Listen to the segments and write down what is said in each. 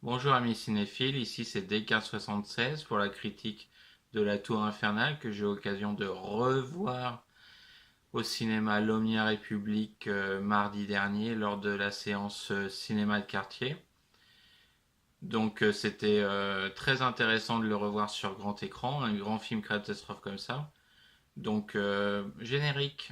Bonjour amis cinéphiles, ici c'est Descartes76 pour la critique de La Tour Infernale que j'ai eu l'occasion de revoir au cinéma Lumière République mardi dernier lors de la séance cinéma de quartier. C'était très intéressant de le revoir sur grand écran, un grand film catastrophe comme ça. Générique.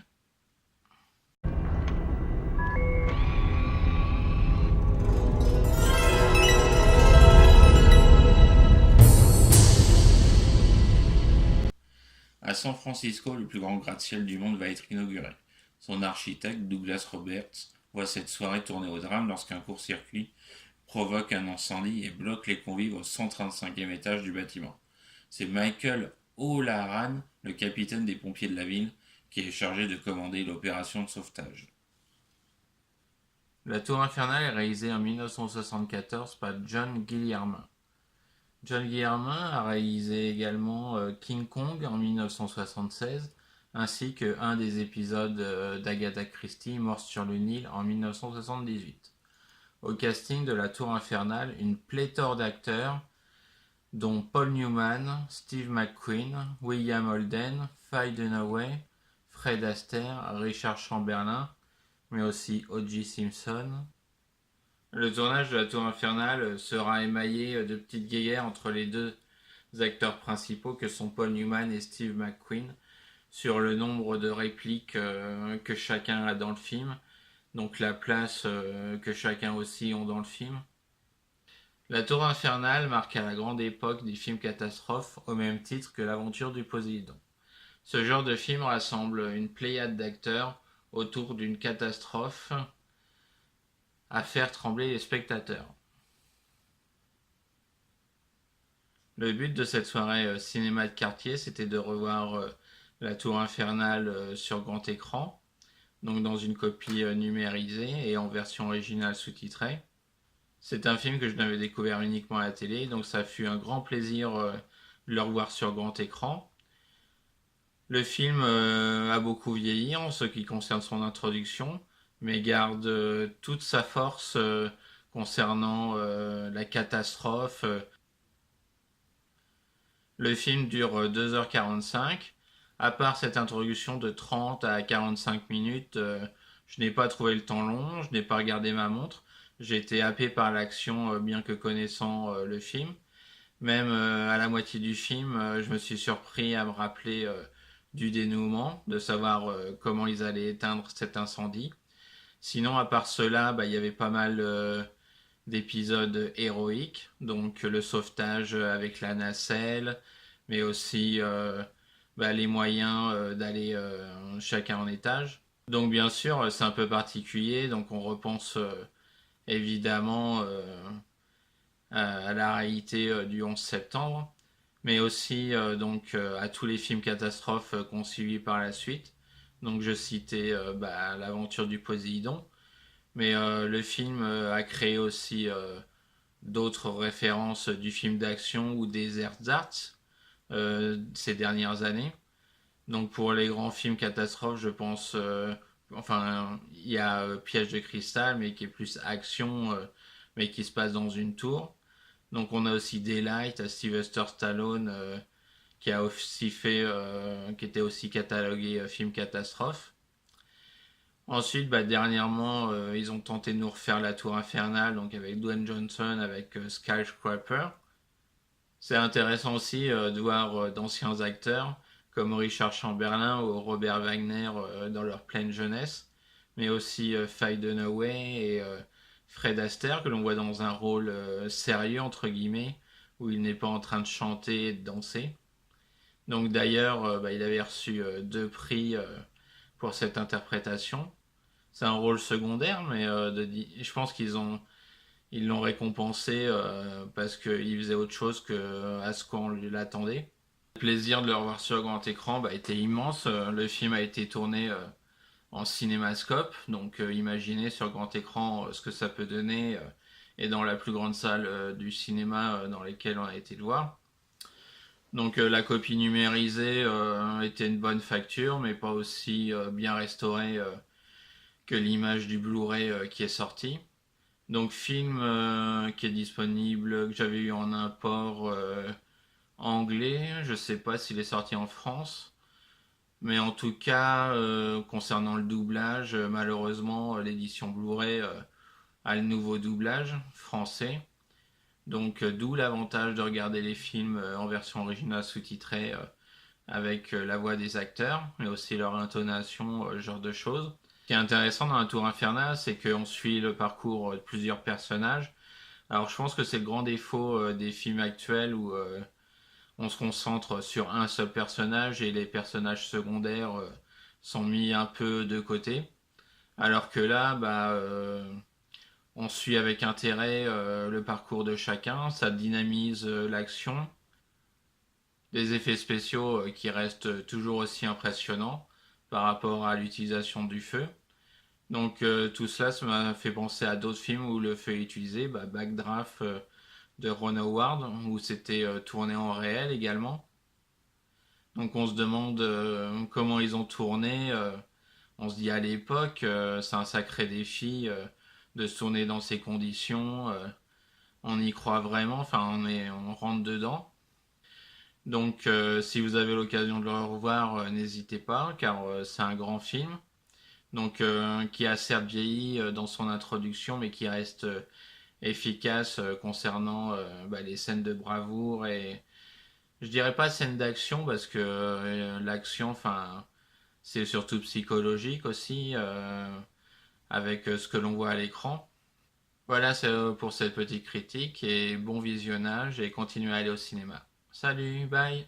À San Francisco, le plus grand gratte-ciel du monde va être inauguré. Son architecte, Douglas Roberts, voit cette soirée tourner au drame lorsqu'un court-circuit provoque un incendie et bloque les convives au 135e étage du bâtiment. C'est Michael O'Laran, le capitaine des pompiers de la ville, qui est chargé de commander l'opération de sauvetage. La Tour Infernale est réalisée en 1974 par John Guillermin. John Guillermin a réalisé également King Kong en 1976, ainsi qu'un des épisodes d'Agatha Christie, Mort sur le Nil, en 1978. Au casting de La Tour Infernale, une pléthore d'acteurs, dont Paul Newman, Steve McQueen, William Holden, Faye Dunaway, Fred Astaire, Richard Chamberlain, mais aussi O.J. Simpson. Le tournage de La Tour Infernale sera émaillé de petites guéguerres entre les deux acteurs principaux que sont Paul Newman et Steve McQueen sur le nombre de répliques que chacun a dans le film, donc la place que chacun aussi ont dans le film. La Tour Infernale marque à la grande époque des films catastrophes au même titre que l'aventure du Poséidon. Ce genre de film rassemble une pléiade d'acteurs autour d'une catastrophe à faire trembler les spectateurs. Le but de cette soirée cinéma de quartier, c'était de revoir La Tour Infernale sur grand écran, donc dans une copie numérisée et en version originale sous-titrée. C'est un film que je n'avais découvert uniquement à la télé, donc ça fut un grand plaisir de le revoir sur grand écran. Le film a beaucoup vieilli en ce qui concerne son introduction, mais garde toute sa force concernant la catastrophe. Le film dure 2h45. À part cette introduction de 30 à 45 minutes, je n'ai pas trouvé le temps long, je n'ai pas regardé ma montre. J'ai été happé par l'action, bien que connaissant le film. Même à la moitié du film, je me suis surpris à me rappeler du dénouement, de savoir comment ils allaient éteindre cet incendie. Sinon, à part cela, il y avait pas mal d'épisodes héroïques, donc le sauvetage avec la nacelle, mais aussi les moyens d'aller chacun en étage. Donc bien sûr, c'est un peu particulier, donc on repense évidemment à la réalité du 11 septembre, mais aussi à tous les films catastrophes qu'on suivi par la suite. Donc je citais l'aventure du Poséidon, mais le film a créé aussi d'autres références du film d'action ou des ersatz ces dernières années. Donc pour les grands films catastrophes, je pense, il y a Piège de cristal, mais qui est plus action, mais qui se passe dans une tour. Donc on a aussi Daylight à Sylvester Stallone, qui a aussi fait, qui était aussi catalogué film catastrophe. Ensuite, dernièrement, ils ont tenté de nous refaire la Tour Infernale, donc avec Dwayne Johnson, avec Skyscraper. C'est intéressant aussi de voir d'anciens acteurs comme Richard Chamberlain ou Robert Wagner dans leur pleine jeunesse, mais aussi Faye Dunaway et Fred Astaire que l'on voit dans un rôle sérieux entre guillemets où il n'est pas en train de chanter et de danser. Donc d'ailleurs, il avait reçu deux prix pour cette interprétation. C'est un rôle secondaire, mais je pense ils l'ont récompensé parce qu'il faisait autre chose que à ce qu'on l'attendait. Le plaisir de le revoir sur grand écran était immense. Le film a été tourné en cinémascope, donc imaginez sur grand écran ce que ça peut donner et dans la plus grande salle du cinéma dans lesquelles on a été le voir. Donc la copie numérisée était une bonne facture, mais pas aussi bien restaurée que l'image du Blu-ray qui est sortie. Donc film qui est disponible, que j'avais eu en import anglais. Je sais pas s'il est sorti en France. Mais en tout cas, concernant le doublage, malheureusement, l'édition Blu-ray a le nouveau doublage français. Donc d'où l'avantage de regarder les films en version originale sous-titrée avec la voix des acteurs, mais aussi leur intonation, ce genre de choses. Ce qui est intéressant dans La Tour Infernale, c'est qu'on suit le parcours de plusieurs personnages. Alors je pense que c'est le grand défaut des films actuels où on se concentre sur un seul personnage et les personnages secondaires sont mis un peu de côté. Alors que là, on suit avec intérêt le parcours de chacun, ça dynamise l'action, des effets spéciaux qui restent toujours aussi impressionnants par rapport à l'utilisation du feu. Donc tout cela, ça m'a fait penser à d'autres films où le feu est utilisé, Backdraft de Ron Howard, où c'était tourné en réel également. Donc on se demande comment ils ont tourné. On se dit à l'époque, c'est un sacré défi de se tourner dans ces conditions. On y croit vraiment, enfin on rentre dedans. Donc si vous avez l'occasion de le revoir, n'hésitez pas, car c'est un grand film. Donc qui a certes vieilli dans son introduction, mais qui reste efficace concernant les scènes de bravoure et je dirais pas scènes d'action parce que l'action, enfin c'est surtout psychologique aussi avec ce que l'on voit à l'écran. Voilà, c'est pour cette petite critique et bon visionnage et continuez à aller au cinéma. Salut, bye.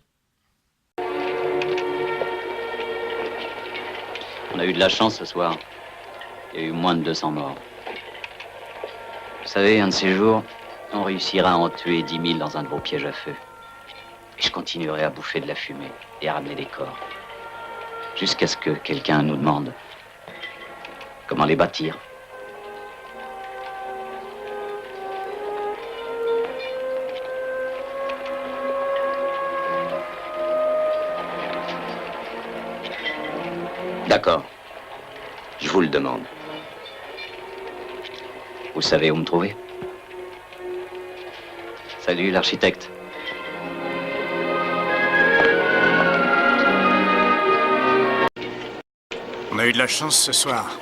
On a eu de la chance ce soir. Il y a eu moins de 200 morts. Vous savez, un de ces jours, on réussira à en tuer 10 000 dans un de vos pièges à feu. Et je continuerai à bouffer de la fumée et à ramener des corps. Jusqu'à ce que quelqu'un nous demande comment les bâtir. D'accord. Je vous le demande. Vous savez où me trouver? Salut, l'architecte. On a eu de la chance ce soir.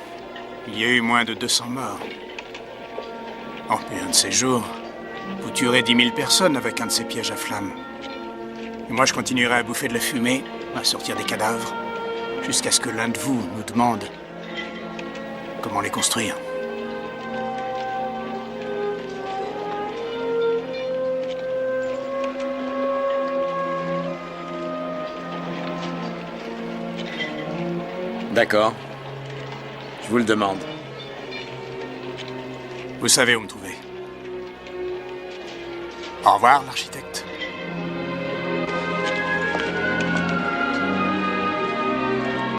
Il y a eu moins de 200 morts. Oh, mais un de ces jours, vous tuerez 10 000 personnes avec un de ces pièges à flammes. Et moi, je continuerai à bouffer de la fumée, à sortir des cadavres, jusqu'à ce que l'un de vous nous demande comment les construire. D'accord. Je vous le demande. Vous savez où me trouver. Au revoir, l'architecte.